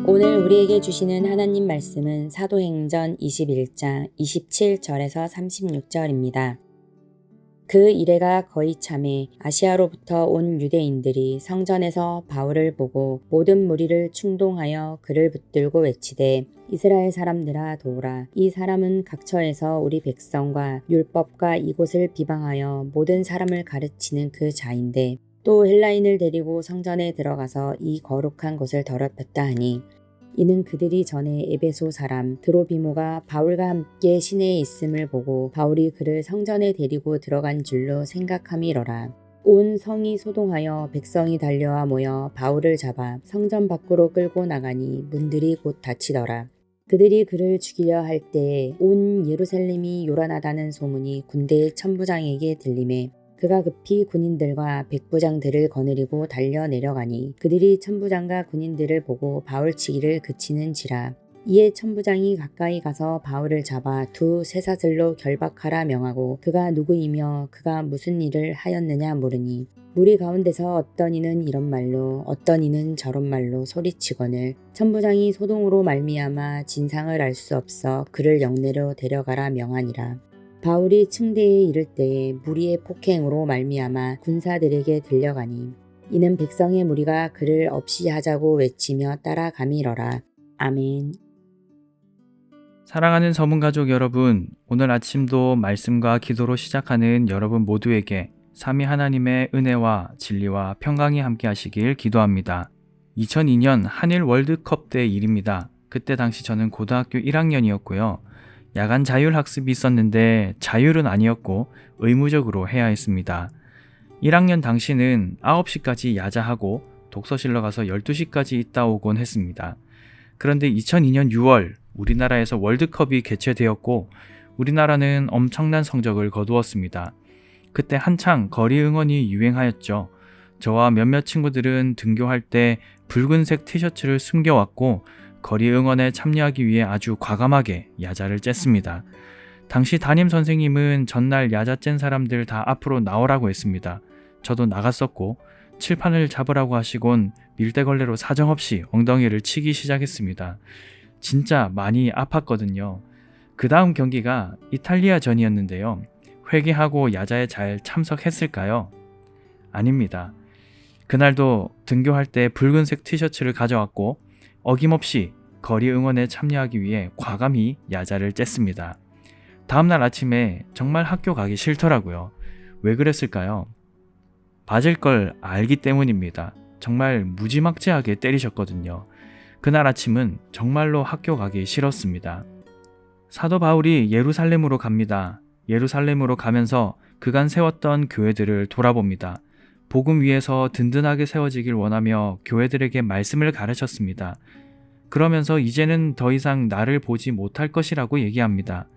오늘 우리에게 주시는 하나님 말씀은 사도행전 21장 27절에서 36절입니다. 그 이래가 거의 참에 아시아로부터 온 유대인들이 성전에서 바울을 보고 모든 무리를 충동하여 그를 붙들고 외치되 이스라엘 사람들아 도우라. 이 사람은 각처에서 우리 백성과 율법과 이곳을 비방하여 모든 사람을 가르치는 그 자인데 또 헬라인을 데리고 성전에 들어가서 이 거룩한 곳을 더럽혔다 하니 이는 그들이 전에 에베소 사람 드로비모가 바울과 함께 시내에 있음을 보고 바울이 그를 성전에 데리고 들어간 줄로 생각함이러라. 온 성이 소동하여 백성이 달려와 모여 바울을 잡아 성전 밖으로 끌고 나가니 문들이 곧 닫히더라. 그들이 그를 죽이려 할 때에 온 예루살렘이 요란하다는 소문이 군대의 천부장에게 들리매 그가 급히 군인들과 백부장들을 거느리고 달려 내려가니 그들이 천부장과 군인들을 보고 바울치기를 그치는지라. 이에 천부장이 가까이 가서 바울을 잡아 두 쇠사슬로 결박하라 명하고 그가 누구이며 그가 무슨 일을 하였느냐 물으니 무리 가운데서 어떤 이는 이런 말로 어떤 이는 저런 말로 소리치거늘 천부장이 소동으로 말미암아 진상을 알 수 없어 그를 영내로 데려가라 명하니라. 바울이 층대에 이를 때에 무리의 폭행으로 말미암아 군사들에게 들려가니 이는 백성의 무리가 그를 없이 하자고 외치며 따라가미러라. 아멘. 사랑하는 서문가족 여러분, 오늘 아침도 말씀과 기도로 시작하는 여러분 모두에게 삼위 하나님의 은혜와 진리와 평강이 함께 하시길 기도합니다. 2002년 한일 월드컵 때 일입니다. 그때 당시 저는 고등학교 1학년이었고요. 야간 자율학습이 있었는데 자율은 아니었고 의무적으로 해야 했습니다. 1학년 당시는 9시까지 야자하고 독서실로 가서 12시까지 있다 오곤 했습니다. 그런데 2002년 6월 우리나라에서 월드컵이 개최되었고 우리나라는 엄청난 성적을 거두었습니다. 그때 한창 거리 응원이 유행하였죠. 저와 몇몇 친구들은 등교할 때 붉은색 티셔츠를 숨겨왔고 거리 응원에 참여하기 위해 아주 과감하게 야자를 쬐습니다. 당시 담임 선생님은 전날 야자 짠 사람들 다 앞으로 나오라고 했습니다. 저도 나갔었고 칠판을 잡으라고 하시곤 밀대걸레로 사정없이 엉덩이를 치기 시작했습니다. 진짜 많이 아팠거든요. 그 다음 경기가 이탈리아전이었는데요. 회개하고 야자에 잘 참석했을까요? 아닙니다. 그날도 등교할 때 붉은색 티셔츠를 가져왔고 어김없이 거리 응원에 참여하기 위해 과감히 야자를 쬐습니다. 다음날 아침에 정말 학교 가기 싫더라고요. 왜 그랬을까요? 맞을 걸 알기 때문입니다. 정말 무지막지하게 때리셨거든요. 그날 아침은 정말로 학교 가기 싫었습니다. 사도 바울이 예루살렘으로 갑니다. 예루살렘으로 가면서 그간 세웠던 교회들을 돌아봅니다. 복음 위에서 든든하게 세워지길 원하며 교회들에게 말씀을 가르쳤습니다. 그러면서 이제는 더 이상 나를 보지 못할 것이라고 얘기합니다.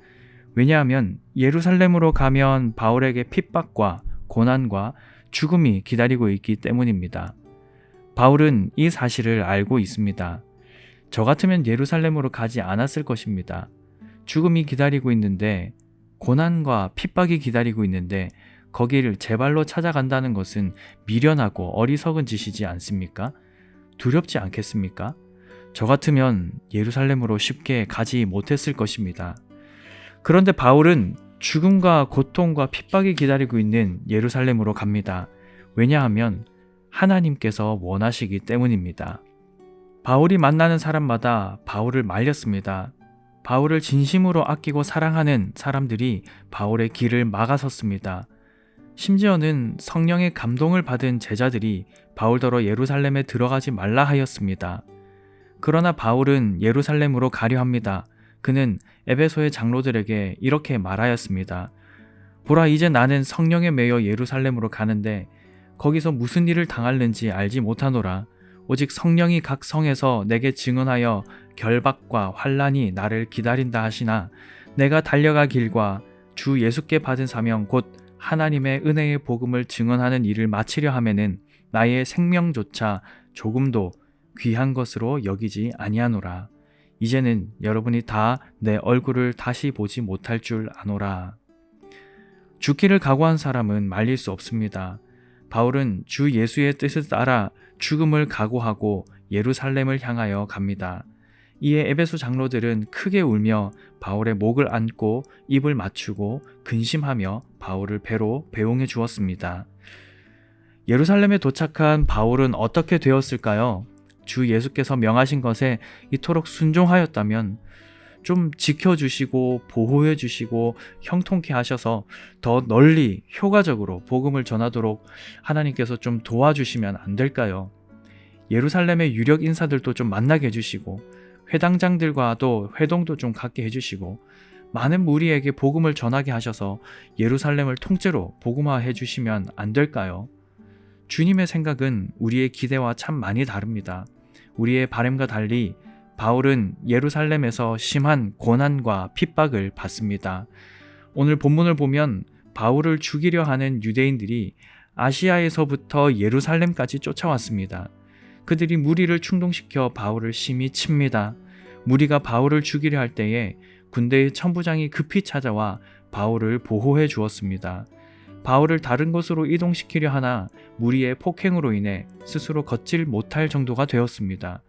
왜냐하면 예루살렘으로 가면 바울에게 핍박과 고난과 죽음이 기다리고 있기 때문입니다. 바울은 이 사실을 알고 있습니다. 저 같으면 예루살렘으로 가지 않았을 것입니다. 죽음이 기다리고 있는데 고난과 핍박이 기다리고 있는데 거기를 제 발로 찾아간다는 것은 미련하고 어리석은 짓이지 않습니까? 두렵지 않겠습니까? 저 같으면 예루살렘으로 쉽게 가지 못했을 것입니다. 그런데 바울은 죽음과 고통과 핍박이 기다리고 있는 예루살렘으로 갑니다. 왜냐하면 하나님께서 원하시기 때문입니다. 바울이 만나는 사람마다 바울을 말렸습니다. 바울을 진심으로 아끼고 사랑하는 사람들이 바울의 길을 막아섰습니다. 심지어는 성령의 감동을 받은 제자들이 바울더러 예루살렘에 들어가지 말라 하였습니다. 그러나 바울은 예루살렘으로 가려 합니다. 그는 에베소의 장로들에게 이렇게 말하였습니다. 보라, 이제 나는 성령에 매여 예루살렘으로 가는데 거기서 무슨 일을 당할는지 알지 못하노라. 오직 성령이 각 성에서 내게 증언하여 결박과 환난이 나를 기다린다 하시나 내가 달려갈 길과 주 예수께 받은 사명 곧 하나님의 은혜의 복음을 증언하는 일을 마치려 하면은 나의 생명조차 조금도 귀한 것으로 여기지 아니하노라. 이제는 여러분이 다 내 얼굴을 다시 보지 못할 줄 아노라. 죽기를 각오한 사람은 말릴 수 없습니다. 바울은 주 예수의 뜻을 따라 죽음을 각오하고 예루살렘을 향하여 갑니다. 이에 에베소 장로들은 크게 울며 바울의 목을 안고 입을 맞추고 근심하며 바울을 배로 배웅해 주었습니다. 예루살렘에 도착한 바울은 어떻게 되었을까요? 주 예수께서 명하신 것에 이토록 순종하였다면 좀 지켜주시고 보호해 주시고 형통케 하셔서 더 널리 효과적으로 복음을 전하도록 하나님께서 좀 도와주시면 안 될까요? 예루살렘의 유력 인사들도 좀 만나게 해주시고 회당장들과도 회동도 좀 갖게 해주시고 많은 무리에게 복음을 전하게 하셔서 예루살렘을 통째로 복음화해 주시면 안 될까요? 주님의 생각은 우리의 기대와 참 많이 다릅니다. 우리의 바람과 달리 바울은 예루살렘에서 심한 고난과 핍박을 받습니다. 오늘 본문을 보면 바울을 죽이려 하는 유대인들이 아시아에서부터 예루살렘까지 쫓아왔습니다. 그들이 무리를 충동시켜 바울을 심히 칩니다. 무리가 바울을 죽이려 할 때에 군대의 천부장이 급히 찾아와 바울을 보호해 주었습니다. 바울을 다른 곳으로 이동시키려 하나 무리의 폭행으로 인해 스스로 걷질 못할 정도가 되었습니다.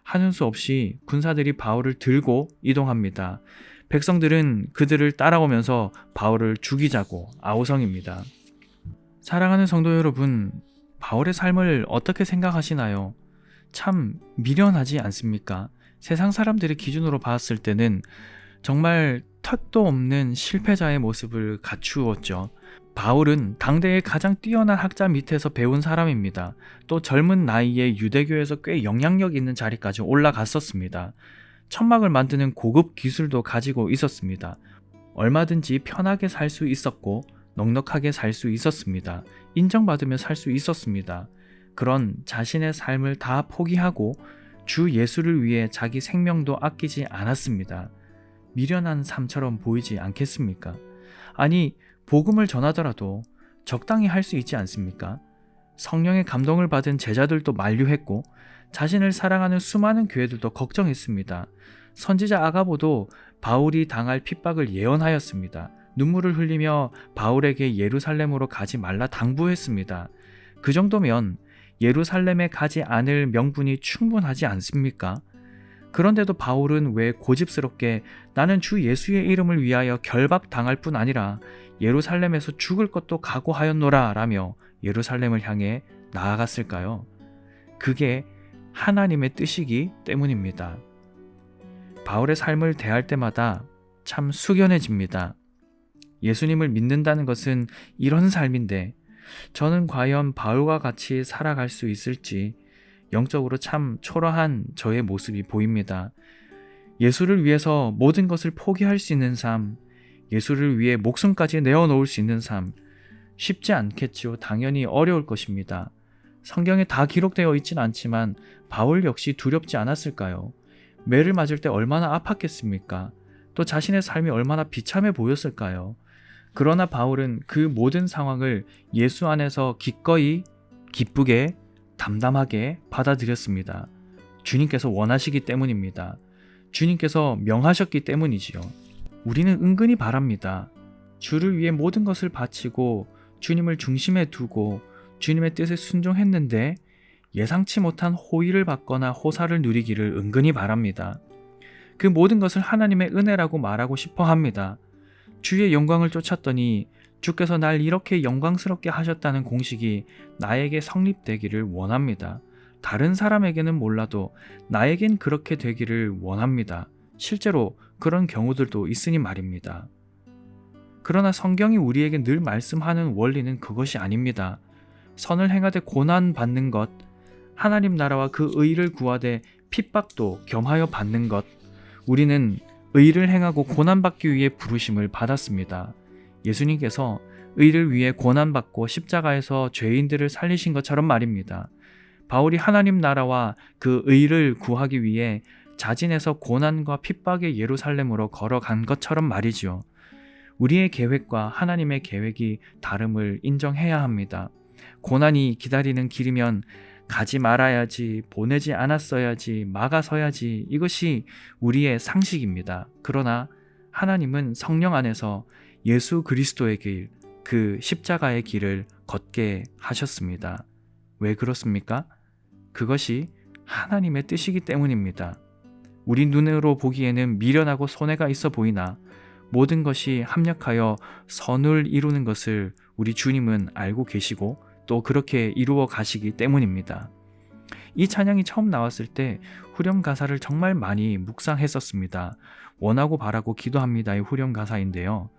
하는 수 없이 군사들이 바울을 들고 이동합니다. 백성들은 그들을 따라오면서 바울을 죽이자고 아우성입니다. 사랑하는 성도 여러분, 바울의 삶을 어떻게 생각하시나요? 참 미련하지 않습니까? 세상 사람들의 기준으로 봤을 때는 정말 턱도 없는 실패자의 모습을 갖추었죠. 바울은 당대의 가장 뛰어난 학자 밑에서 배운 사람입니다. 또 젊은 나이에 유대교에서 꽤 영향력 있는 자리까지 올라갔었습니다. 천막을 만드는 고급 기술도 가지고 있었습니다. 얼마든지 편하게 살 수 있었고 넉넉하게 살 수 있었습니다. 인정받으며 살 수 있었습니다. 그런 자신의 삶을 다 포기하고 주 예수를 위해 자기 생명도 아끼지 않았습니다. 미련한 삶처럼 보이지 않겠습니까? 아니, 복음을 전하더라도 적당히 할 수 있지 않습니까? 성령의 감동을 받은 제자들도 만류했고 자신을 사랑하는 수많은 교회들도 걱정했습니다. 선지자 아가보도 바울이 당할 핍박을 예언하였습니다. 눈물을 흘리며 바울에게 예루살렘으로 가지 말라 당부했습니다. 그 정도면 예루살렘에 가지 않을 명분이 충분하지 않습니까? 그런데도 바울은 왜 고집스럽게 나는 주 예수의 이름을 위하여 결박당할 뿐 아니라 예루살렘에서 죽을 것도 각오하였노라 라며 예루살렘을 향해 나아갔을까요? 그게 하나님의 뜻이기 때문입니다. 바울의 삶을 대할 때마다 참 숙연해집니다. 예수님을 믿는다는 것은 이런 삶인데 저는 과연 바울과 같이 살아갈 수 있을지 영적으로 참 초라한 저의 모습이 보입니다. 예수를 위해서 모든 것을 포기할 수 있는 삶, 예수를 위해 목숨까지 내어놓을 수 있는 삶, 쉽지 않겠지요. 당연히 어려울 것입니다. 성경에 다 기록되어 있진 않지만 바울 역시 두렵지 않았을까요? 매를 맞을 때 얼마나 아팠겠습니까? 또 자신의 삶이 얼마나 비참해 보였을까요? 그러나 바울은 그 모든 상황을 예수 안에서 기꺼이, 기쁘게, 담담하게 받아들였습니다. 주님께서 원하시기 때문입니다. 주님께서 명하셨기 때문이지요. 우리는 은근히 바랍니다. 주를 위해 모든 것을 바치고 주님을 중심에 두고 주님의 뜻에 순종했는데 예상치 못한 호의를 받거나 호사를 누리기를 은근히 바랍니다. 그 모든 것을 하나님의 은혜라고 말하고 싶어 합니다. 주의 영광을 쫓았더니 주께서 날 이렇게 영광스럽게 하셨다는 공식이 나에게 성립되기를 원합니다. 다른 사람에게는 몰라도 나에겐 그렇게 되기를 원합니다. 실제로 그런 경우들도 있으니 말입니다. 그러나 성경이 우리에게 늘 말씀하는 원리는 그것이 아닙니다. 선을 행하되 고난받는 것, 하나님 나라와 그 의를 구하되 핍박도 겸하여 받는 것, 우리는 의를 행하고 고난받기 위해 부르심을 받았습니다. 예수님께서 의를 위해 고난받고 십자가에서 죄인들을 살리신 것처럼 말입니다. 바울이 하나님 나라와 그 의를 구하기 위해 자진해서 고난과 핍박의 예루살렘으로 걸어간 것처럼 말이지요. 우리의 계획과 하나님의 계획이 다름을 인정해야 합니다. 고난이 기다리는 길이면 가지 말아야지, 보내지 않았어야지, 막아서야지, 이것이 우리의 상식입니다. 그러나 하나님은 성령 안에서 예수 그리스도의 길, 그 십자가의 길을 걷게 하셨습니다. 왜 그렇습니까? 그것이 하나님의 뜻이기 때문입니다. 우리 눈으로 보기에는 미련하고 손해가 있어 보이나 모든 것이 합력하여 선을 이루는 것을 우리 주님은 알고 계시고 또 그렇게 이루어 가시기 때문입니다. 이 찬양이 처음 나왔을 때 후렴 가사를 정말 많이 묵상했었습니다. 원하고 바라고 기도합니다의 후렴 가사인데요.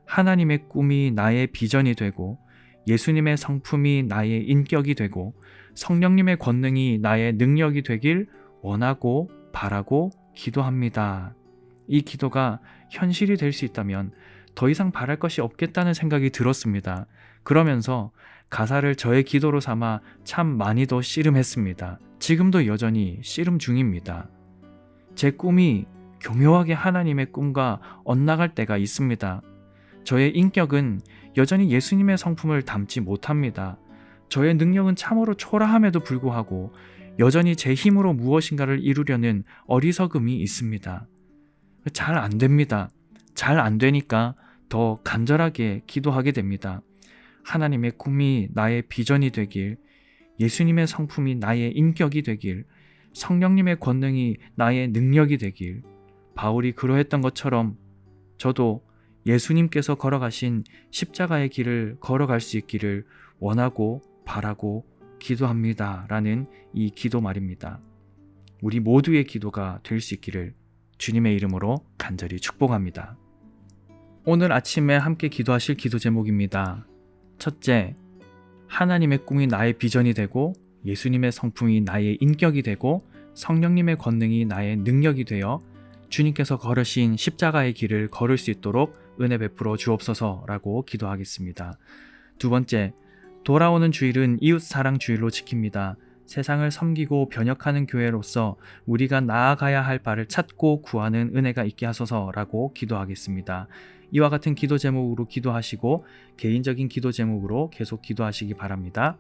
하나님의 꿈이 나의 비전이 되고 예수님의 성품이 나의 인격이 되고 성령님의 권능이 나의 능력이 되길 원하고 바라고 기도합니다. 이 기도가 현실이 될 수 있다면 더 이상 바랄 것이 없겠다는 생각이 들었습니다. 그러면서 가사를 저의 기도로 삼아 참 많이도 씨름했습니다. 지금도 여전히 씨름 중입니다. 제 꿈이 교묘하게 하나님의 꿈과 엇나갈 때가 있습니다. 저의 인격은 여전히 예수님의 성품을 담지 못합니다. 저의 능력은 참으로 초라함에도 불구하고 여전히 제 힘으로 무엇인가를 이루려는 어리석음이 있습니다. 잘 안 됩니다. 잘 안 되니까 더 간절하게 기도하게 됩니다. 하나님의 꿈이 나의 비전이 되길, 예수님의 성품이 나의 인격이 되길, 성령님의 권능이 나의 능력이 되길, 바울이 그러했던 것처럼 저도 예수님께서 걸어가신 십자가의 길을 걸어갈 수 있기를 원하고 바라고 기도합니다. 라는 이 기도 말입니다. 우리 모두의 기도가 될 수 있기를 주님의 이름으로 간절히 축복합니다. 오늘 아침에 함께 기도하실 기도 제목입니다. 첫째, 하나님의 꿈이 나의 비전이 되고 예수님의 성품이 나의 인격이 되고 성령님의 권능이 나의 능력이 되어 주님께서 걸으신 십자가의 길을 걸을 수 있도록 은혜 베풀어 주옵소서라고 기도하겠습니다. 두 번째, 돌아오는 주일은 이웃 사랑 주일로 지킵니다. 세상을 섬기고 변혁하는 교회로서 우리가 나아가야 할 바를 찾고 구하는 은혜가 있게 하소서라고 기도하겠습니다. 이와 같은 기도 제목으로 기도하시고 개인적인 기도 제목으로 계속 기도하시기 바랍니다.